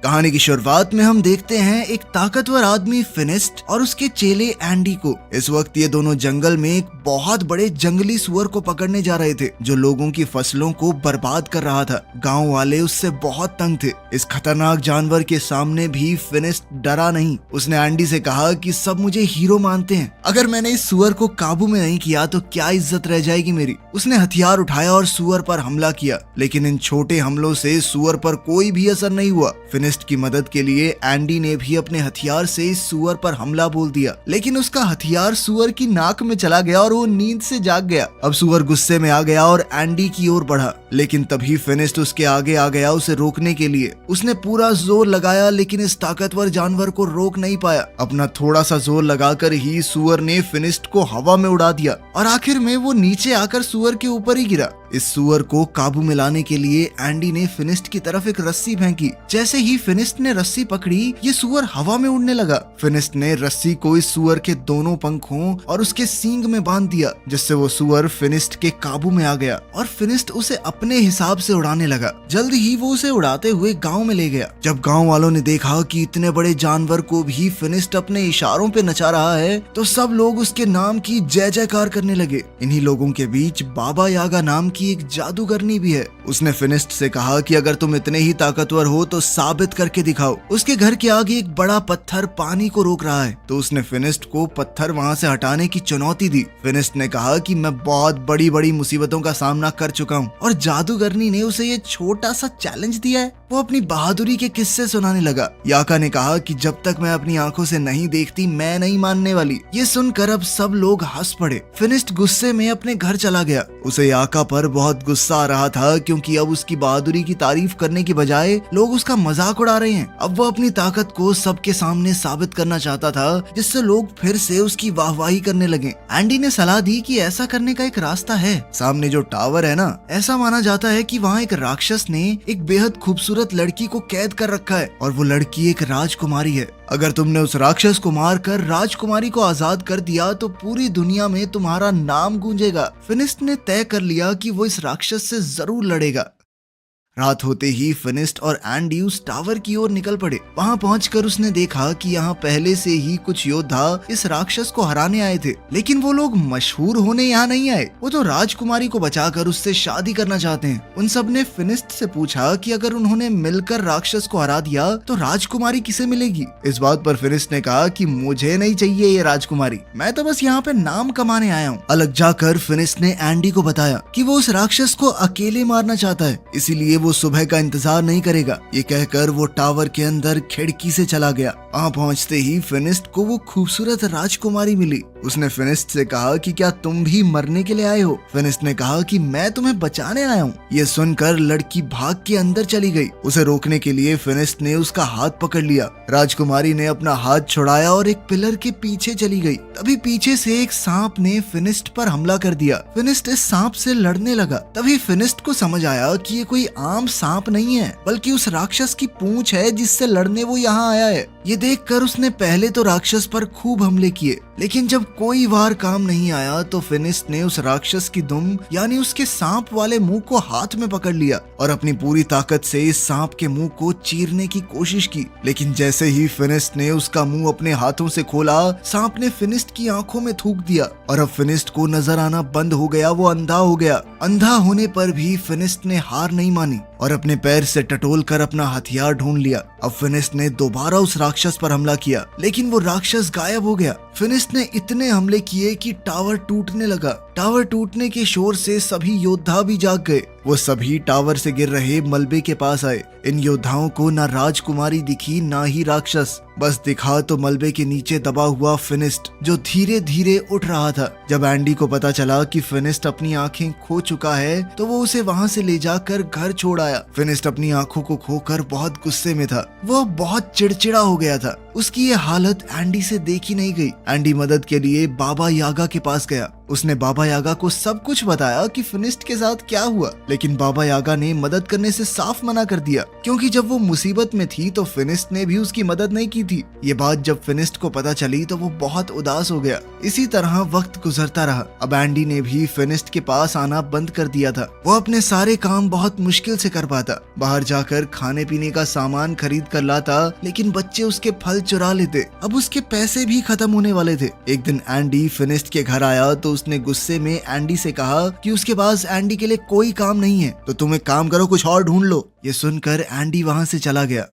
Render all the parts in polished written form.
कहानी की शुरुआत में हम देखते हैं एक ताकतवर आदमी फिनिस्ट और उसके चेले एंडी को। इस वक्त ये दोनों जंगल में एक बहुत बड़े जंगली सुअर को पकड़ने जा रहे थे जो लोगों की फसलों को बर्बाद कर रहा था। गांव वाले उससे बहुत तंग थे। इस खतरनाक जानवर के सामने भी फिनिस्ट डरा नहीं। उसने एंडी से कहा कि सब मुझे हीरो मानते हैं, अगर मैंने इस सुअर को काबू में नहीं किया तो क्या इज्जत रह जाएगी मेरी। उसने हथियार उठाया और सुअर पर हमला किया, लेकिन इन छोटे हमलों से सुअर पर कोई भी असर नहीं हुआ। फिनिस्ट की मदद के लिए एंडी ने भी अपने हथियार से इस सुअर पर हमला बोल दिया, लेकिन उसका हथियार सुअर की नाक में चला गया और वो नींद से जाग गया। अब सुअर गुस्से में आ गया और एंडी की ओर बढ़ा, लेकिन तभी फिनिस्ट उसके आगे आ गया उसे रोकने के लिए। उसने पूरा जोर लगाया, लेकिन इस ताकतवर जानवर को रोक नहीं पाया। अपना थोड़ा सा जोर लगाकर ही सुअर ने फिनिस्ट को हवा में उड़ा दिया और आखिर में वो नीचे आकर सुअर के ऊपर ही गिरा। इस सुअर को काबू में लाने के लिए एंडी ने फिनिस्ट की तरफ एक रस्सी फेंकी। जैसे ही फिनिस्ट ने रस्सी पकड़ी, ये सुअर हवा में उड़ने लगा। फिनिस्ट ने रस्सी को इस सुअर के दोनों पंखों और उसके सींग में बांध दिया, जिससे वो सुअर फिनिस्ट के काबू में आ गया और फिनिस्ट उसे अपने हिसाब से उड़ाने लगा। जल्द ही वो उसे उड़ाते हुए गांव में ले गया। जब गांव वालों ने देखा कि इतने बड़े जानवर को भी फिनिस्ट अपने इशारों पे नचा रहा है, तो सब लोग उसके नाम की जय जयकार करने लगे। इन्हीं लोगों के बीच बाबा यागा नाम की एक जादूगरनी भी है। उसने फिनिस्ट से कहा कि अगर तुम इतने ही ताकतवर हो तो साबित करके दिखाओ। उसके घर के आगे एक बड़ा पत्थर पानी को रोक रहा है, तो उसने फिनिस्ट को पत्थर वहां से हटाने की चुनौती दी। फिनिस्ट ने कहा कि मैं बहुत बड़ी बड़ी मुसीबतों का सामना कर चुका हूँ, और जादूगरनी ने उसे ये छोटा सा चैलेंज दिया है। वो अपनी बहादुरी के किस्से सुनाने लगा। याका ने कहा कि जब तक मैं अपनी आंखों से नहीं देखती मैं नहीं मानने वाली। ये सुनकर अब सब लोग हंस पड़े। फिनिस्ट गुस्से में अपने घर चला गया। उसे याका पर बहुत गुस्सा आ रहा था, क्योंकि अब उसकी बहादुरी की तारीफ करने की बजाय लोग उसका मजाक उड़ा रहे हैं। अब वो अपनी ताकत को सबके सामने साबित करना चाहता था, जिससे लोग फिर से उसकी वाहवाही करने लगे। एंडी ने सलाह दी कि ऐसा करने का एक रास्ता है। सामने जो टावर है ना, ऐसा माना जाता है कि वहाँ एक राक्षस ने एक बेहद खूबसूरत लड़की को कैद कर रखा है, और वो लड़की एक राजकुमारी है। अगर तुमने उस राक्षस को मारकर राजकुमारी को आजाद कर दिया तो पूरी दुनिया में तुम्हारा नाम गूंजेगा। फिनिस्ट ने तय कर लिया कि वो इस राक्षस से जरूर लड़ेगा। रात होते ही फिनिस्ट और एंडी उस टावर की ओर निकल पड़े। वहां पहुंचकर उसने देखा कि यहाँ पहले से ही कुछ योद्धा इस राक्षस को हराने आए थे, लेकिन वो लोग मशहूर होने यहाँ नहीं आए। वो तो राजकुमारी को बचाकर उससे शादी करना चाहते हैं। उन सब ने फिनिस्ट से पूछा कि अगर उन्होंने मिलकर राक्षस को हरा दिया तो राजकुमारी किसे मिलेगी। इस बात पर फिनिस्ट ने कहा कि मुझे नहीं चाहिए ये राजकुमारी, मैं तो बस यहाँ पे नाम कमाने आया हूँ। अलग जाकर फिनिस्ट ने एंडी को बताया कि वो उस राक्षस को अकेले मारना चाहता है, इसीलिए वो सुबह का इंतजार नहीं करेगा। ये कहकर वो टावर के अंदर खिड़की से चला गया। वहाँ पहुँचते ही फिनिस्ट को वो खूबसूरत राजकुमारी मिली। उसने फिनिस्ट से कहा कि क्या तुम भी मरने के लिए आए हो। फिनिस्ट ने कहा कि मैं तुम्हें बचाने आया हूँ। ये सुनकर लड़की भाग के अंदर चली गई। उसे रोकने के लिए फिनिस्ट ने उसका हाथ पकड़ लिया। राजकुमारी ने अपना हाथ छुड़ाया और एक पिलर के पीछे चली गई। तभी पीछे से एक सांप ने फिनिस्ट पर हमला कर दिया। फिनिस्ट इस सांप से लड़ने लगा। तभी फिनिस्ट को समझ आया कि ये कोई आम सांप नहीं है, बल्कि उस राक्षस की पूंछ है जिससे लड़ने वो यहाँ आया है। ये देखकर उसने पहले तो राक्षस पर खूब हमले किए, लेकिन जब कोई वार काम नहीं आया तो फिनिस्ट ने उस राक्षस की दुम यानी उसके सांप वाले मुंह को हाथ में पकड़ लिया और अपनी पूरी ताकत से इस सांप के मुंह को चीरने की कोशिश की। लेकिन जैसे ही फिनिस्ट ने उसका मुंह अपने हाथों से खोला, सांप ने फिनिस्ट की आंखों में थूक दिया और अब फिनिस्ट को नजर आना बंद हो गया। वो अंधा हो गया। अंधा होने पर भी फिनिस्ट ने हार नहीं मानी और अपने पैर से टटोल कर अपना हथियार ढूंढ लिया। अब फिनिस्ट ने दोबारा उस राक्षस पर हमला किया, लेकिन वो राक्षस गायब हो गया। फिनिस्ट ने इतने हमले किए कि टावर टूटने लगा। टावर टूटने के शोर से सभी योद्धा भी जाग गए। वो सभी टावर से गिर रहे मलबे के पास आए। इन योद्धाओं को ना राजकुमारी दिखी ना ही राक्षस, बस दिखा तो मलबे के नीचे दबा हुआ फिनिस्ट, जो धीरे धीरे उठ रहा था। जब एंडी को पता चला कि फिनिस्ट अपनी आंखें खो चुका है तो वो उसे वहां से ले जाकर घर छोड़ आया। फिनिस्ट अपनी आंखों को खोकर बहुत गुस्से में था। वो बहुत चिड़चिड़ा हो गया था। उसकी ये हालत एंडी से देखी नहीं गई। एंडी मदद के लिए बाबा यागा के पास गया। उसने बाबा यागा को सब कुछ बताया कि फिनिस्ट के साथ क्या हुआ, लेकिन बाबा यागा ने मदद करने से साफ मना कर दिया क्योंकि जब वो मुसीबत में थी तो फिनिस्ट ने भी उसकी मदद नहीं की थी। ये बात जब फिनिस्ट को पता चली तो वो बहुत उदास हो गया। इसी तरह वक्त गुजरता रहा। अब एंडी ने भी फिनिस्ट के पास आना बंद कर दिया था। वो अपने सारे काम बहुत मुश्किल से कर पाता। बाहर जाकर खाने पीने का सामान खरीद कर लाता, लेकिन बच्चे उसके फल चुरा लेते। अब उसके पैसे भी खत्म होने वाले थे। एक दिन एंडी फिनिस्ट के घर आया तो उसने गुस्से में एंडी से कहा कि उसके पास एंडी के लिए कोई काम नहीं है, तो तुम एक काम करो, कुछ और ढूंढ लो। ये सुनकर एंडी वहां से चला गया।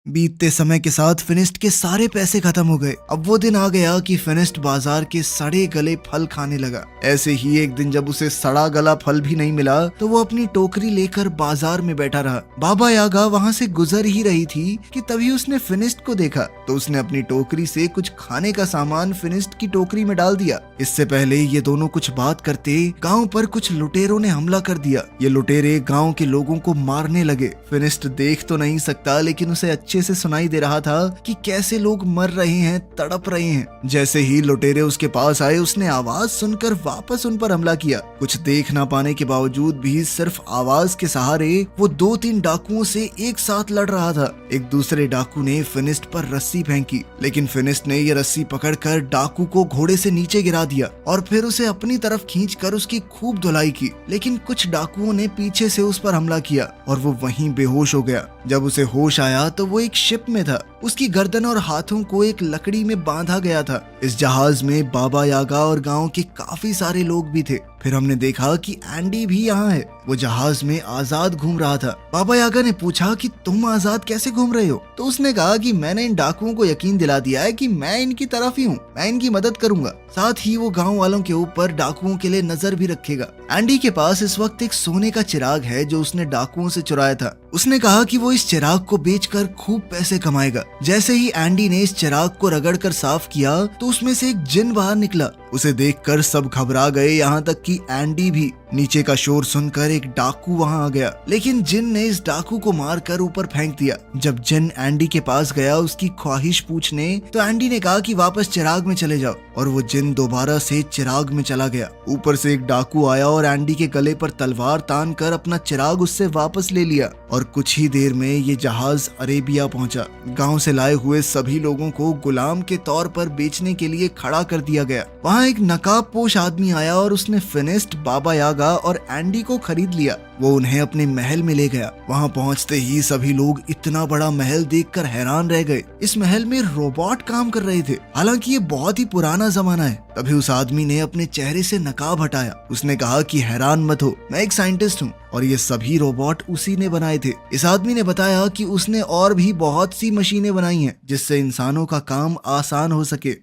बीतते समय के साथ फिनिस्ट के सारे पैसे खत्म हो गए। अब वो दिन आ गया कि फिनिस्ट बाजार के सड़े गले फल खाने लगा। ऐसे ही एक दिन जब उसे सड़ा गला फल भी नहीं मिला तो वो अपनी टोकरी लेकर बाजार में बैठा रहा। बाबा यागा वहां से गुजर ही रही थी कि तभी उसने फिनिस्ट को देखा, तो उसने अपनी टोकरी से कुछ खाने का सामान फिनिस्ट की टोकरी में डाल दिया। इससे पहले ये दोनों कुछ बात करते गाँव पर कुछ लुटेरों ने हमला कर दिया। ये लुटेरे गाँव के लोगों को मारने लगे। फिनिस्ट देख तो नहीं सकता, लेकिन उसे अच्छे से सुनाई दे रहा था कि कैसे लोग मर रहे हैं, तड़प रहे हैं। जैसे ही लुटेरे उसके पास आए, उसने आवाज सुनकर वापस उन पर हमला किया। कुछ देख ना पाने के बावजूद भी सिर्फ आवाज के सहारे वो 2-3 डाकुओं से एक साथ लड़ रहा था। एक दूसरे डाकू ने फिनिस्ट पर रस्सी फेंकी, लेकिन फिनिस्ट ने ये रस्सी पकड़कर डाकू को घोड़े से नीचे गिरा दिया और फिर उसे अपनी तरफ खींचकर उसकी खूब धुलाई की। लेकिन कुछ डाकुओं ने पीछे से उस पर हमला किया और वो वहीं बेहोश हो गया। जब उसे होश आया तो वो एक शिप में था। उसकी गर्दन और हाथों को एक लकड़ी में बांधा गया था। इस जहाज में बाबा यागा और गांव के काफी सारे लोग भी थे। फिर हमने देखा कि एंडी भी यहाँ है। वो जहाज में आजाद घूम रहा था। बाबा यागा ने पूछा कि तुम आजाद कैसे घूम रहे हो? तो उसने कहा कि मैंने इन डाकुओं को यकीन दिला दिया है कि मैं इनकी तरफ ही हूँ, मैं इनकी मदद करूंगा। साथ ही वो गांव वालों के ऊपर डाकुओं के लिए नजर भी रखेगा। एंडी के पास इस वक्त एक सोने का चिराग है जो उसने डाकुओं से चुराया था। उसने कहा कि वो इस चिराग को बेचकर खूब पैसे कमाएगा। जैसे ही एंडी ने इस चिराग को रगड़कर साफ किया तो उसमें से एक जिन बाहर निकला। उसे देखकर सब घबरा गए, यहाँ तक कि एंडी भी। नीचे का शोर सुनकर एक डाकू वहां आ गया, लेकिन जिन ने इस डाकू को मारकर ऊपर फेंक दिया। जब जिन एंडी के पास गया उसकी ख्वाहिश पूछने, तो एंडी ने कहा कि वापस चिराग में चले जाओ, और वो जिन दोबारा से चिराग में चला गया। ऊपर से एक डाकू आया और एंडी के गले पर तलवार तान कर अपना चिराग उससे वापस ले लिया, और कुछ ही देर में ये जहाज अरेबिया पहुंचा। गांव से लाए हुए सभी लोगों को गुलाम के तौर पर बेचने के लिए खड़ा कर दिया गया। वहाँ एक नकाबपोश आदमी आया और उसने फिनिस्ट, बाबा यागा और एंडी को खरीद लिया। वो उन्हें अपने महल में ले गया। वहाँ पहुँचते ही सभी लोग इतना बड़ा महल देखकर हैरान रह गए। इस महल में रोबोट काम कर रहे थे, हालांकि ये बहुत ही पुराना जमाना है। तभी उस आदमी ने अपने चेहरे से नकाब हटाया। उसने कहा कि हैरान मत हो, मैं एक साइंटिस्ट हूँ और ये सभी रोबोट उसी ने बनाए थे। इस आदमी ने बताया कि उसने और भी बहुत सी मशीनें बनाई हैं जिससे इंसानों का काम आसान हो सके।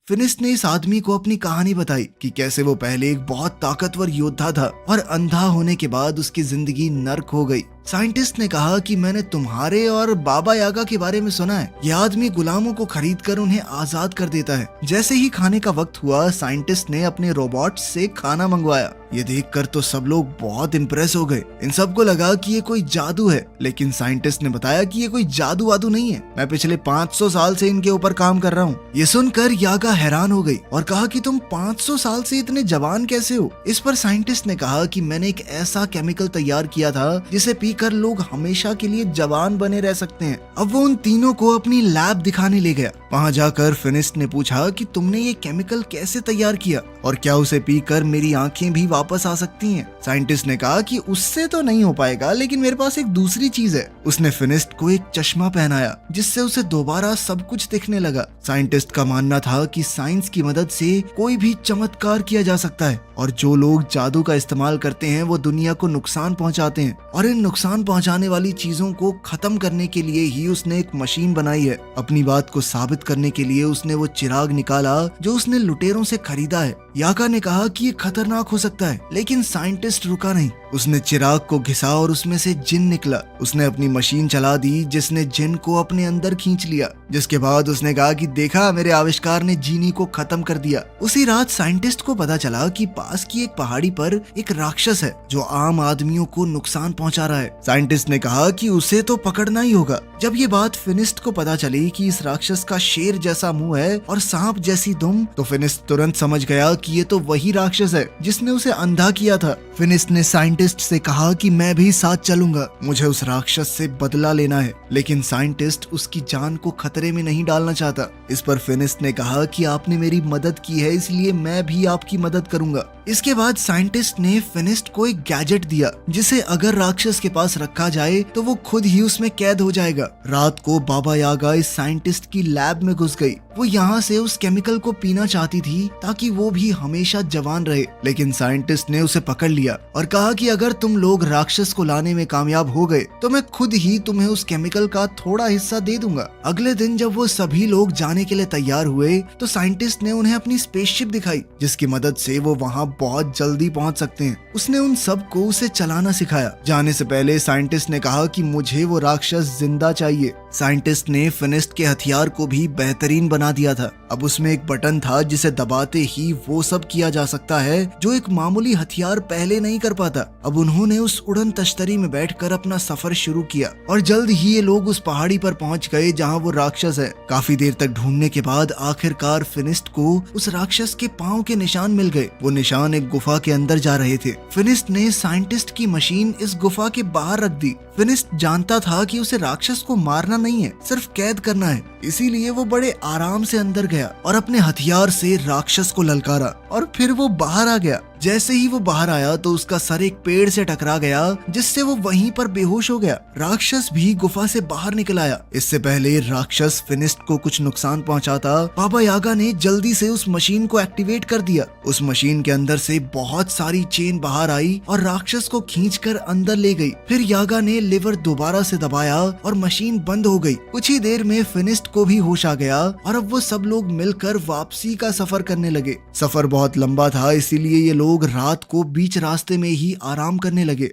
फिनिस्ट ने इस आदमी को अपनी कहानी बताई कि कैसे वो पहले एक बहुत ताकतवर योद्धा था और अंधा होने के बाद उसकी जिंदगी नर्क हो गई। साइंटिस्ट ने कहा कि मैंने तुम्हारे और बाबा यागा के बारे में सुना है। यह आदमी गुलामों को खरीदकर उन्हें आजाद कर देता है। जैसे ही खाने का वक्त हुआ, साइंटिस्ट ने अपने रोबोट से खाना मंगवाया। ये देखकर तो सब लोग बहुत इम्प्रेस हो गए। इन सबको लगा कि ये कोई जादू है, लेकिन साइंटिस्ट ने बताया कि ये कोई जादू वादू नहीं है, मैं पिछले 500 साल से इनके ऊपर काम कर रहा हूँ। ये सुनकर यागा हैरान हो गई और कहा कि तुम 500 साल से इतने जवान कैसे हो? इस पर साइंटिस्ट ने कहा कि मैंने एक ऐसा केमिकल तैयार किया था जिसे पीकर लोग हमेशा के लिए जवान बने रह सकते हैं। अब वो उन तीनों को अपनी लैब दिखाने ले गया। वहाँ जाकर फिनिस्ट ने पूछा कि तुमने ये केमिकल कैसे तैयार किया और क्या उसे पीकर मेरी आंखें भी वापस आ सकती हैं? साइंटिस्ट ने कहा कि उससे तो नहीं हो पाएगा, लेकिन मेरे पास एक दूसरी चीज है। उसने फिनिस्ट को एक चश्मा पहनाया जिससे उसे दोबारा सब कुछ दिखने लगा। साइंटिस्ट का मानना था कि साइंस की मदद से कोई भी चमत्कार किया जा सकता है, और जो लोग जादू का इस्तेमाल करते हैं वो दुनिया को नुकसान पहुंचाते हैं, और इन नुकसान पहुंचाने वाली चीजों को खत्म करने के लिए ही उसने एक मशीन बनाई है। अपनी बात को साबित करने के लिए उसने वो चिराग निकाला जो उसने लुटेरों से खरीदा है। यागा ने कहा कि ये खतरनाक हो सकता है, लेकिन साइंटिस्ट रुका नहीं। उसने चिराग को घिसा और उसमें से जिन निकला। उसने अपनी मशीन चला दी जिसने जिन को अपने अंदर खींच लिया, जिसके बाद उसने कहा कि देखा, मेरे आविष्कार ने जीनी को खत्म कर दिया। उसी रात साइंटिस्ट को पता चला कि पास की एक पहाड़ी पर एक राक्षस है जो आम आदमियों को नुकसान पहुंचा रहा है। साइंटिस्ट ने कहा कि उसे तो पकड़ना ही होगा। जब ये बात फिनिस्ट को पता चली कि इस राक्षस का शेर जैसा मुंह है और सांप जैसी दुम, तो फिनिस्ट तुरंत समझ गया कि ये तो वही राक्षस है जिसने उसे अंधा किया था। फिनिस्ट ने साइंटिस्ट से कहा कि मैं भी साथ चलूंगा, मुझे उस राक्षस से बदला लेना है। लेकिन साइंटिस्ट उसकी जान को खतरे में नहीं डालना चाहता। इस पर फिनिस्ट ने कहा कि आपने मेरी मदद की है, इसलिए मैं भी आपकी मदद करूंगा। इसके बाद साइंटिस्ट ने फिनिस्ट को एक गैजेट दिया जिसे अगर राक्षस के पास रखा जाए तो वो खुद ही उसमें कैद हो जाएगा। रात को बाबा यागा इस साइंटिस्ट की लैब में घुस गई। वो यहाँ से उस केमिकल को पीना चाहती थी ताकि वो भी हमेशा जवान रहे, लेकिन साइंटिस्ट ने उसे पकड़ लिया और कहा कि अगर तुम लोग राक्षस को लाने में कामयाब हो गए तो मैं खुद ही तुम्हें उस केमिकल का थोड़ा हिस्सा दे दूंगा। अगले दिन जब वो सभी लोग जाने के लिए तैयार हुए तो साइंटिस्ट ने उन्हें अपनी स्पेसशिप दिखाई जिसकी मदद से वो वहाँ बहुत जल्दी पहुँच सकते हैं। उसने उन सबको उसे चलाना सिखाया। जाने से पहले साइंटिस्ट ने कहा कि मुझे वो राक्षस जिंदा चाहिए। साइंटिस्ट ने फिनिस्ट के हथियार को भी बेहतरीन बना दिया था। अब उसमें एक बटन था जिसे दबाते ही वो सब किया जा सकता है जो एक मामूली हथियार पहले नहीं कर पाता। अब उन्होंने उस उड़न तश्तरी में बैठकर अपना सफर शुरू किया और जल्द ही ये लोग उस पहाड़ी पर पहुंच गए जहां वो राक्षस है। काफी देर तक ढूंढने के बाद आखिरकार फिनिस्ट को उस राक्षस के पांव के निशान मिल गए। वो निशान एक गुफा के अंदर जा रहे थे। फिनिस्ट ने साइंटिस्ट की मशीन इस गुफा के बाहर रख दी। फिनिस्ट जानता था कि उसे राक्षस को मारना नहीं है, सिर्फ कैद करना है। इसीलिए वो बड़े आराम से अंदर गया और अपने हथियार से राक्षस को ललकारा और फिर वो बाहर आ गया। जैसे ही वो बाहर आया तो उसका सर एक पेड़ से टकरा गया जिससे वो वहीं पर बेहोश हो गया। राक्षस भी गुफा से बाहर निकल आया। इससे पहले राक्षस फिनिस्ट को कुछ नुकसान पहुंचाता, बाबा यागा ने जल्दी से उस मशीन को एक्टिवेट कर दिया। उस मशीन के अंदर से बहुत सारी चेन बाहर आई और राक्षस को खींचकर अंदर ले गई। फिर यागा ने लिवर दोबारा से दबाया और मशीन बंद हो गई। कुछ ही देर में फिनिस्ट को भी होश आ गया और अब वो सब लोग मिलकर वापसी का सफर करने लगे। सफर बहुत लंबा था, इसीलिए ये लोग रात को बीच रास्ते में ही आराम करने लगे।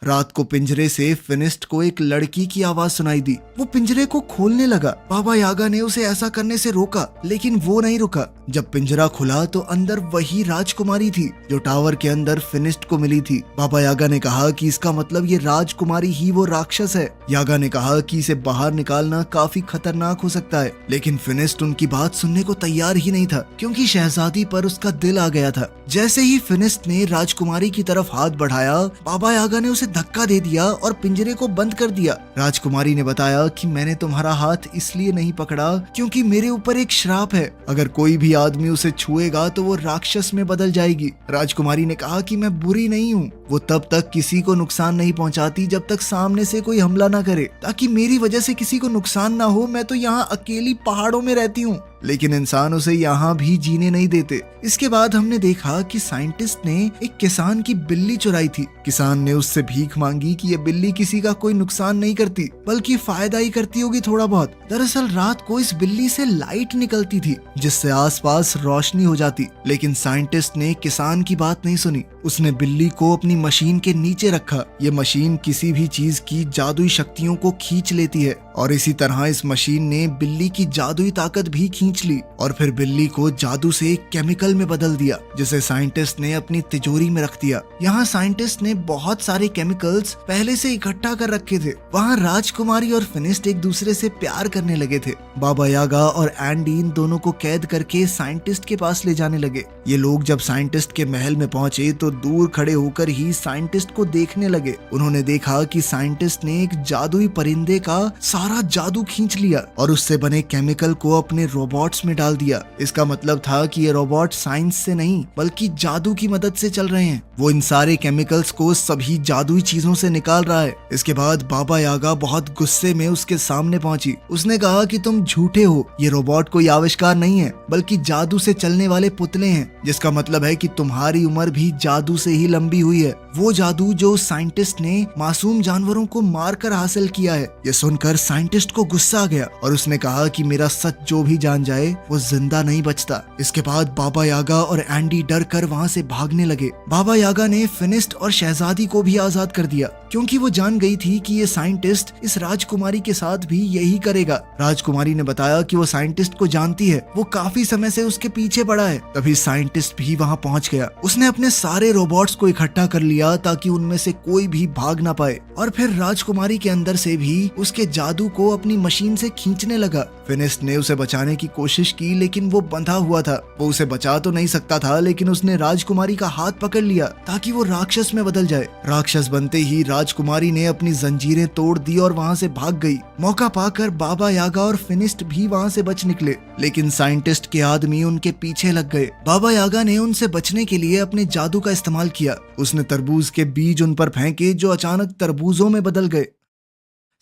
रात को पिंजरे से फिनिस्ट को एक लड़की की आवाज सुनाई दी। वो पिंजरे को खोलने लगा। बाबा यागा ने उसे ऐसा करने से रोका, लेकिन वो नहीं रुका। जब पिंजरा खुला तो अंदर वही राजकुमारी थी जो टावर के अंदर फिनिस्ट को मिली थी। बाबा यागा ने कहा कि इसका मतलब ये राजकुमारी ही वो राक्षस है। यागा ने कहा कि इसे बाहर निकालना काफी खतरनाक हो सकता है, लेकिन फिनिस्ट उनकी बात सुनने को तैयार ही नहीं था क्योंकि शहजादी पर उसका दिल आ गया था। जैसे ही फिनिस्ट ने राजकुमारी की तरफ हाथ बढ़ाया, बाबा यागा ने उसे धक्का दे दिया और पिंजरे को बंद कर दिया। राजकुमारी ने बताया कि मैंने तुम्हारा हाथ इसलिए नहीं पकड़ा क्योंकि मेरे ऊपर एक श्राप है। अगर कोई भी आदमी उसे छुएगा तो वो राक्षस में बदल जाएगी। राजकुमारी ने कहा कि मैं बुरी नहीं हूँ। वो तब तक किसी को नुकसान नहीं पहुँचाती जब तक सामने से कोई हमला ना करे, ताकि मेरी वजह से किसी को नुकसान ना हो। मैं तो यहाँ अकेली पहाड़ों में रहती हूँ, लेकिन इंसान उसे यहाँ भी जीने नहीं देते। इसके बाद हमने देखा कि साइंटिस्ट ने एक किसान की बिल्ली चुराई थी। किसान ने उससे भीख मांगी कि ये बिल्ली किसी का कोई नुकसान नहीं करती बल्कि फायदा ही करती होगी थोड़ा बहुत। दरअसल रात को इस बिल्ली से लाइट निकलती थी जिससे आसपास रोशनी हो जाती, लेकिन साइंटिस्ट ने किसान की बात नहीं सुनी। उसने बिल्ली को अपनी मशीन के नीचे रखा। ये मशीन किसी भी चीज की जादुई शक्तियों को खींच लेती है और इसी तरह इस मशीन ने बिल्ली की जादुई ताकत भी खींच ली और फिर बिल्ली को जादू से एक केमिकल में बदल दिया जिसे साइंटिस्ट ने अपनी तिजोरी में रख दिया। यहाँ साइंटिस्ट ने बहुत सारे केमिकल्स पहले से इकट्ठा कर रखे थे। वहाँ राजकुमारी और फिनिस्ट एक दूसरे से प्यार करने लगे थे। बाबा यागा और एंडी इन दोनों को कैद करके साइंटिस्ट के पास ले जाने लगे। ये लोग जब साइंटिस्ट के महल में पहुंचे तो दूर खड़े होकर ही साइंटिस्ट को देखने लगे। उन्होंने देखा कि साइंटिस्ट ने एक जादुई परिंदे का सारा जादू खींच लिया और उससे बने केमिकल को अपने रोबोट्स में डाल दिया। इसका मतलब था कि ये रोबोट साइंस से नहीं बल्कि जादू की मदद से चल रहे हैं। वो इन सारे केमिकल्स को सभी जादुई चीजों से निकाल रहा है। इसके बाद बाबा यागा बहुत गुस्से में उसके सामने पहुंची। उसने कहा कि तुम झूठे हो, ये रोबोट कोई आविष्कार नहीं है बल्कि जादू से चलने वाले पुतले हैं, जिसका मतलब है कि तुम्हारी उम्र भी जादू से ही लंबी हुई है। वो जादू जो साइंटिस्ट ने मासूम जानवरों को मारकर हासिल किया है। ये सुनकर साइंटिस्ट को गुस्सा आ गया और उसने कहा कि मेरा सच जो भी जान जाए वो जिंदा नहीं बचता। इसके बाद बाबा यागा और एंडी डर कर वहाँ से भागने लगे। बाबा यागा ने फिनिस्ट और शहजादी को भी आजाद कर दिया क्योंकि वो जान गई थी कि ये साइंटिस्ट इस राजकुमारी के साथ भी यही करेगा। राजकुमारी ने बताया कि वो साइंटिस्ट को जानती है, वो काफी समय से उसके पीछे पड़ा है। तभी साइंटिस्ट भी वहाँ पहुँच गया। उसने अपने सारे रोबोट्स को इकट्ठा कर लिया ताकि उनमें से कोई भी भाग ना पाए, और फिर राजकुमारी के अंदर से भी उसके जादू को अपनी मशीन से खींचने लगा। फिनिस्ट ने उसे बचाने की कोशिश की, लेकिन वो बंधा हुआ था। वो उसे बचा तो नहीं सकता था, लेकिन उसने राजकुमारी का हाथ पकड़ लिया ताकि वो राक्षस में बदल जाए। राक्षस बनते ही राजकुमारी ने अपनी जंजीरें तोड़ दी और वहाँ से भाग गई। मौका पाकर बाबा यागा और फिनिस्ट भी वहाँ से बच निकले, लेकिन साइंटिस्ट के आदमी उनके पीछे लग गए। बाबा यागा ने उनसे बचने के लिए अपने जादू का इस्तेमाल किया। उसने तरबूज के बीज उन पर फेंके जो अचानक तरबूजों में बदल गए।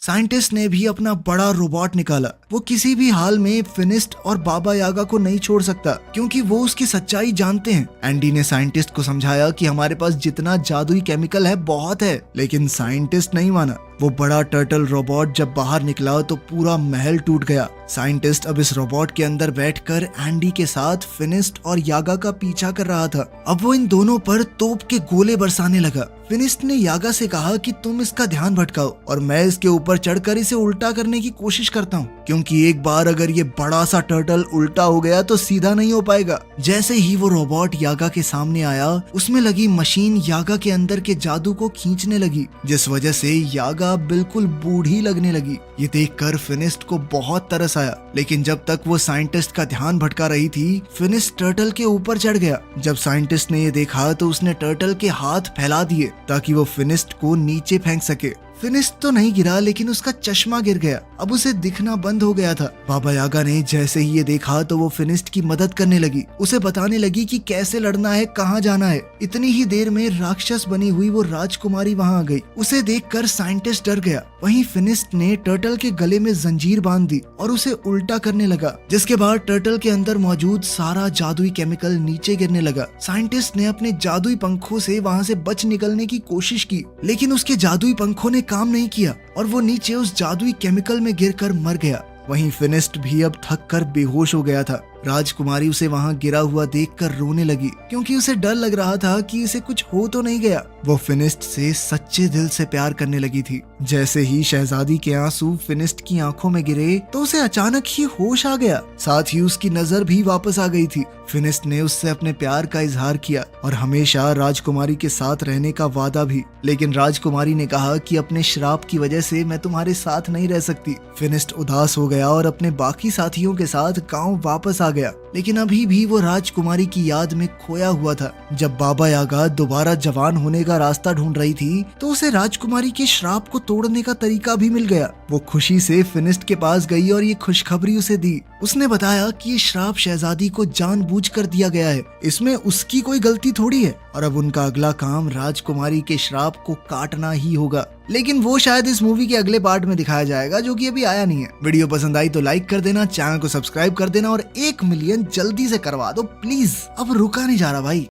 साइंटिस्ट ने भी अपना बड़ा रोबोट निकाला। वो किसी भी हाल में फिनिस्ट और बाबा यागा को नहीं छोड़ सकता, क्योंकि वो उसकी सच्चाई जानते हैं। एंडी ने साइंटिस्ट को समझाया कि हमारे पास जितना जादुई केमिकल है बहुत है, लेकिन साइंटिस्ट नहीं माना। वो बड़ा टर्टल रोबोट जब बाहर निकला तो पूरा महल टूट गया। साइंटिस्ट अब इस रोबोट के अंदर बैठकर एंडी के साथ फिनिस्ट और यागा का पीछा कर रहा था। अब वो इन दोनों पर तोप के गोले बरसाने लगा। फिनिस्ट ने यागा से कहा कि तुम इसका ध्यान भटकाओ और मैं इसके ऊपर चढ़कर इसे उल्टा करने की कोशिश करता हूँ, क्योंकि एक बार अगर ये बड़ा सा टर्टल उल्टा हो गया तो सीधा नहीं हो पाएगा। जैसे ही वो रोबोट यागा के सामने आया, उसमें लगी मशीन यागा के अंदर के जादू को खींचने लगी, जिस वजह से यागा बिल्कुल बूढ़ी लगने लगी। ये देखकर फिनिस्ट को बहुत तरस आया, लेकिन जब तक वो साइंटिस्ट का ध्यान भटका रही थी, फिनिस्ट टर्टल के ऊपर चढ़ गया। जब साइंटिस्ट ने ये देखा तो उसने टर्टल के हाथ फैला दिए ताकि वो फिनिस्ट को नीचे फेंक सके। फिनिस्ट तो नहीं गिरा, लेकिन उसका चश्मा गिर गया। अब उसे दिखना बंद हो गया था। बाबा यागा ने जैसे ही ये देखा तो वो फिनिस्ट की मदद करने लगी, उसे बताने लगी कि कैसे लड़ना है, कहाँ जाना है। इतनी ही देर में राक्षस बनी हुई वो राजकुमारी वहाँ आ गई। उसे देखकर साइंटिस्ट डर गया। वहीं फिनिस्ट ने टर्टल के गले में जंजीर बांध दी और उसे उल्टा करने लगा, जिसके बाद टर्टल के अंदर मौजूद सारा जादुई केमिकल नीचे गिरने लगा। साइंटिस्ट ने अपने जादुई पंखों से वहाँ से बच निकलने की कोशिश की, लेकिन उसके जादुई पंखों ने काम नहीं किया और वो नीचे उस जादुई केमिकल में गिरकर मर गया। वहीं फिनिस्ट भी अब थक कर बेहोश हो गया था। राजकुमारी उसे वहाँ गिरा हुआ देखकर रोने लगी, क्योंकि उसे डर लग रहा था कि इसे कुछ हो तो नहीं गया। वो फिनिस्ट से सच्चे दिल से प्यार करने लगी थी। जैसे ही शहजादी के आंसू फिनिस्ट की आंखों में गिरे तो उसे अचानक ही होश आ गया, साथ ही उसकी नजर भी वापस आ गई थी। फिनिस्ट ने उससे अपने प्यार का इजहार किया और हमेशा राजकुमारी के साथ रहने का वादा भी, लेकिन राजकुमारी ने कहा कि अपने श्राप की वजह से मैं तुम्हारे साथ नहीं रह सकती। फिनिस्ट उदास हो गया और अपने बाकी साथियों के साथ गांव वापस आ गया, लेकिन अभी भी वो राजकुमारी की याद में खोया हुआ था। जब बाबा यागा दोबारा जवान होने का रास्ता ढूंढ रही थी तो उसे राजकुमारी के श्राप को तोड़ने का तरीका भी मिल गया। वो खुशी से फिनिस्ट के पास गई और ये खुशखबरी उसे दी। उसने बताया कि ये श्राप शहजादी को जानबूझकर दिया गया है, इसमें उसकी कोई गलती थोड़ी है, और अब उनका अगला काम राजकुमारी के श्राप को काटना ही होगा। लेकिन वो शायद इस मूवी के अगले पार्ट में दिखाया जाएगा, जो कि अभी आया नहीं है। वीडियो पसंद आई तो लाइक कर देना, चैनल को सब्सक्राइब कर देना और 1 मिलियन जल्दी से करवा दो प्लीज। अब रुका नहीं जा रहा भाई।